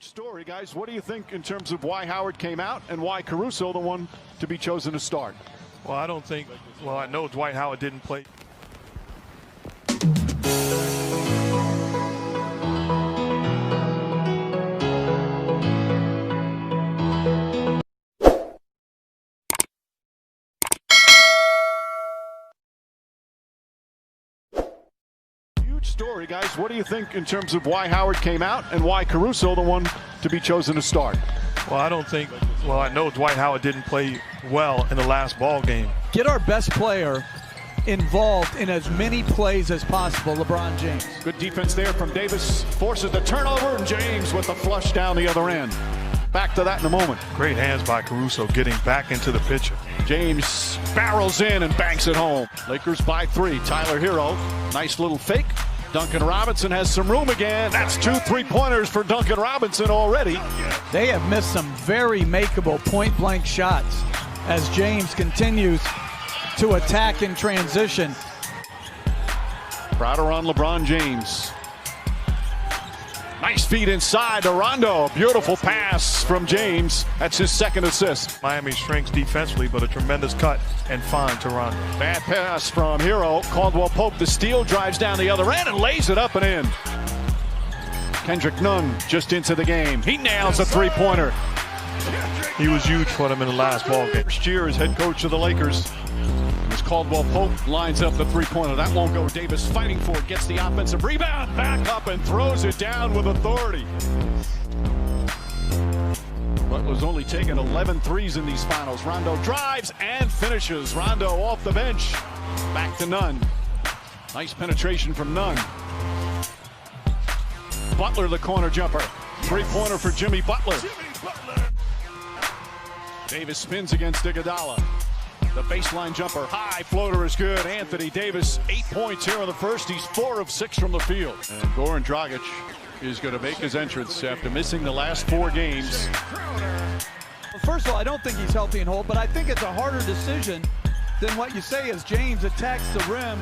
Story, guys. What do you think in terms of why Howard came out and why Caruso the one to be chosen to start? Well, I don't think, well, I know Dwight Howard didn't play. Story, guys. What do you think in terms of why Howard came out and why Caruso the one to be chosen to start? Well, I don't think, well, I know Dwight Howard didn't play well in the last ball game. Get our best player involved in as many plays as possible, LeBron James. Good defense there from Davis, forces the turnover, and James with the flush down the other end. Back to that in a moment. Great hands by Caruso getting back into the picture. James barrels in and banks it home. Lakers by 3. Tyler Hero, nice little fake. Duncan Robinson has some room again. That's 2 3-pointers for Duncan Robinson already. They have missed some very makeable point-blank shots as James continues to attack in transition. Crowder on LeBron James. Nice feed inside to Rondo. Beautiful pass from James. That's his second assist. Miami shrinks defensively, but a tremendous cut and find to Rondo. Bad pass from Hero. Caldwell Pope, the steal, drives down the other end and lays it up and in. Kendrick Nunn just into the game. He nails a three-pointer. He was huge for them in the last ball game. First year as head coach of the Lakers. As Caldwell Pope lines up the three-pointer. That won't go. Davis fighting for it. Gets the offensive rebound. Back up and throws it down with authority. Butler's only taken 11 threes in these finals. Rondo drives and finishes. Rondo off the bench. Back to Nunn. Nice penetration from Nunn. Butler the corner jumper. Three-pointer for Jimmy Butler. Davis spins against Iguodala. The baseline jumper, high floater is good. Anthony Davis, 8 points here in the first. He's 4 of 6 from the field. And Goran Dragic is going to make his entrance after missing the last 4 games. Well, first of all, I don't think he's healthy and whole, but I think it's a harder decision than what you say as James attacks the rim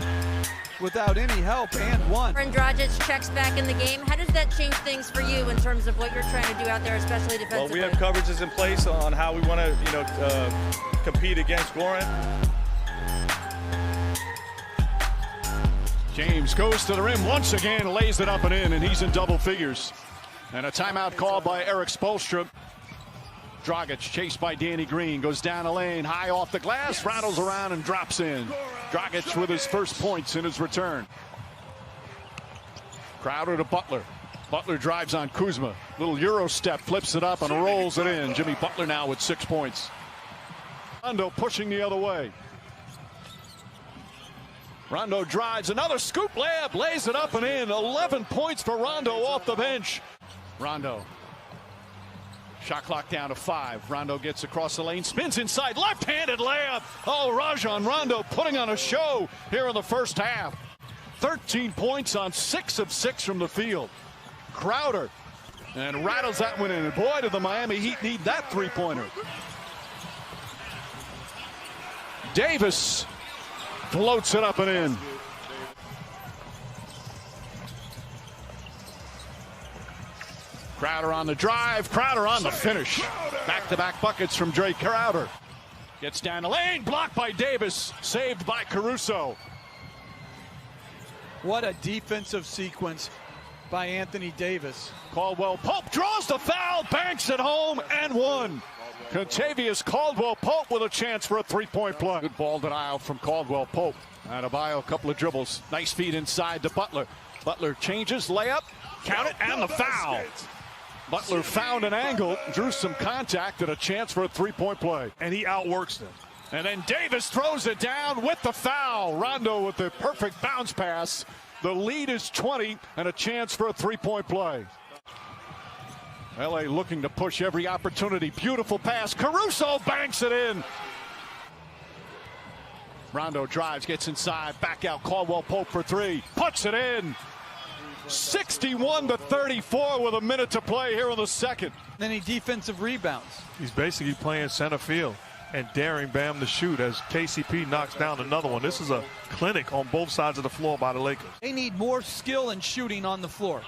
without any help and one. And Dragic checks back in the game. How does that change things for you in terms of what you're trying to do out there, especially defensively? Well, we have coverages in place on how we want to, compete against Goran. James goes to the rim once again, lays it up and in, and he's in double figures. And a timeout called by Eric Spoelstra. Dragic chased by Danny Green, goes down a lane, high off the glass, rattles around and drops in. Dragic with his first points in his return. Crowder to Butler. Butler drives on Kuzma. Little Euro step, flips it up and rolls it in. Jimmy Butler now with 6 points. Rondo pushing the other way. Rondo drives, another scoop layup, lays it up and in. 11 points for Rondo off the bench. Rondo. Shot clock down to 5. Rondo gets across the lane, spins inside, left-handed layup. Oh, Rajon Rondo putting on a show here in the first half. 13 points on 6 of 6 from the field. Crowder and rattles that one in. And boy, did the Miami Heat need that three-pointer. Davis floats it up and in. Crowder on the drive, Crowder on the finish. Back-to-back buckets from Drake Crowder. Gets down the lane, blocked by Davis, saved by Caruso. What a defensive sequence by Anthony Davis. Caldwell Pope draws the foul, banks it home, and one. Contavious Caldwell Pope with a chance for a three-point play. Good ball denial from Caldwell Pope. Adebayo, a couple of dribbles. Nice feed inside to Butler. Butler changes, layup, count it, and the foul. Butler found an angle, drew some contact, and a chance for a three-point play. And he outworks them. And then Davis throws it down with the foul. Rondo with the perfect bounce pass. The lead is 20 and a chance for a three-point play. LA looking to push every opportunity. Beautiful pass. Caruso banks it in. Rondo drives, gets inside, back out. Caldwell Pope for 3. Puts it in. 61-34 with a minute to play here in the second. Any defensive rebounds. He's basically playing center field and daring Bam to shoot as KCP knocks down another one. This is a clinic on both sides of the floor by the Lakers. They need more skill and shooting on the floor.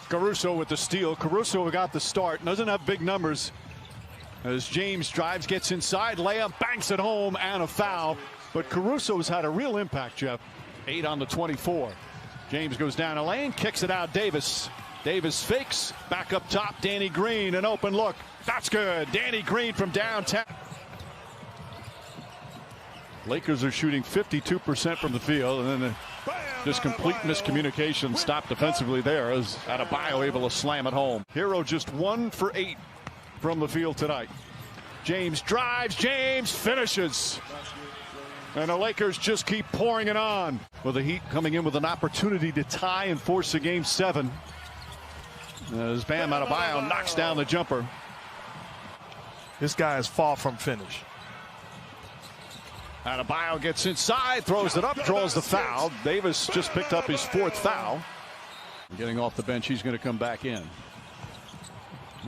Caruso with the steal. Caruso got the start. Doesn't have big numbers. As James drives, gets inside, layup, banks it home, and a foul. But Caruso's had a real impact, Jeff. 8 on the 24. James goes down a lane, kicks it out. Davis fakes, back up top. Danny Green, an open look. That's good. Danny Green from downtown. Lakers are shooting 52% from the field, and then just complete miscommunication stopped defensively there as Adebayo able to slam it home. Hero just 1 for 8 from the field tonight. James drives, James finishes. And the Lakers just keep pouring it on. With the Heat coming in with an opportunity to tie and force a game 7. As Bam Adebayo knocks down the jumper. This guy is far from finished. Adebayo gets inside, throws it up, draws the foul. Davis just picked up his 4th foul. Getting off the bench, he's going to come back in.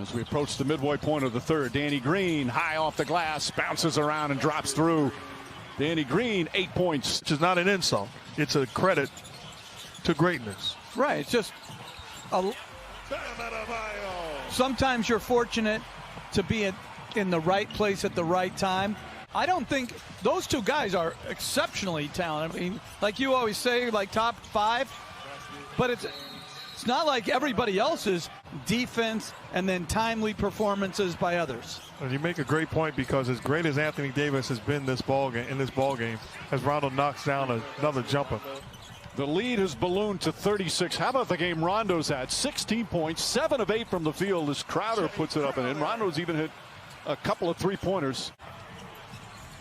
As we approach the midway point of the 3rd, Danny Green high off the glass, bounces around and drops through. Danny Green, 8 points. Which is not an insult. It's a credit to greatness. Right. It's just sometimes you're fortunate to be in the right place at the right time. I don't think those two guys are exceptionally talented. I mean, like you always say, like top 5, but it's not like everybody else's defense and then timely performances by others. And you make a great point, because as great as Anthony Davis has been in this ball game, as Rondo knocks down another jumper. The lead has ballooned to 36. How about the game Rondo's had? 16 points, 7 of 8 from the field as Crowder puts it up and in. Rondo's even hit a couple of 3-pointers.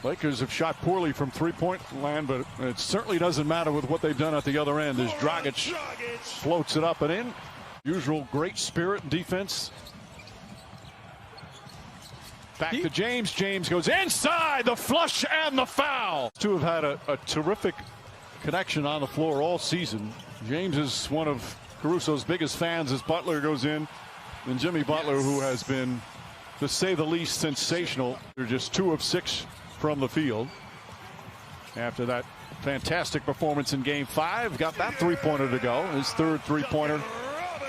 Lakers have shot poorly from 3-point land, but it certainly doesn't matter with what they've done at the other end as Dragic floats it up and in. Usual great spirit and defense. Back to James. James goes inside, the flush and the foul. Two have had a terrific connection on the floor all season. James is one of Caruso's biggest fans as Butler goes in. And Jimmy Butler, who has been, to say the least, sensational. They're just 2 of 6 from the field. After that fantastic performance in game 5, got that 3-pointer to go. His 3rd 3-pointer,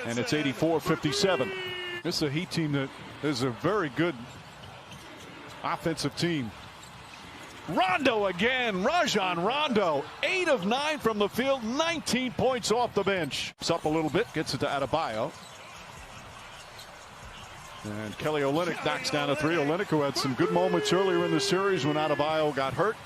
and it's 84-57. This is a Heat team that is a very good offensive team. Rondo again, Rajon Rondo, 8 of 9 from the field, 19 points off the bench. It's up a little bit, gets it to Adebayo. And Kelly Olynyk knocks down a 3. Olynyk, who had some good moments earlier in the series when Adebayo got hurt.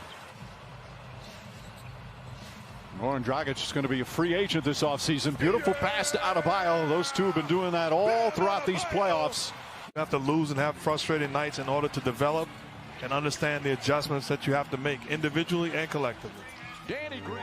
Goran Dragic is going to be a free agent this offseason. Beautiful pass to Adebayo. Those two have been doing that all throughout these playoffs. You have to lose and have frustrating nights in order to develop and understand the adjustments that you have to make individually and collectively. Danny Green.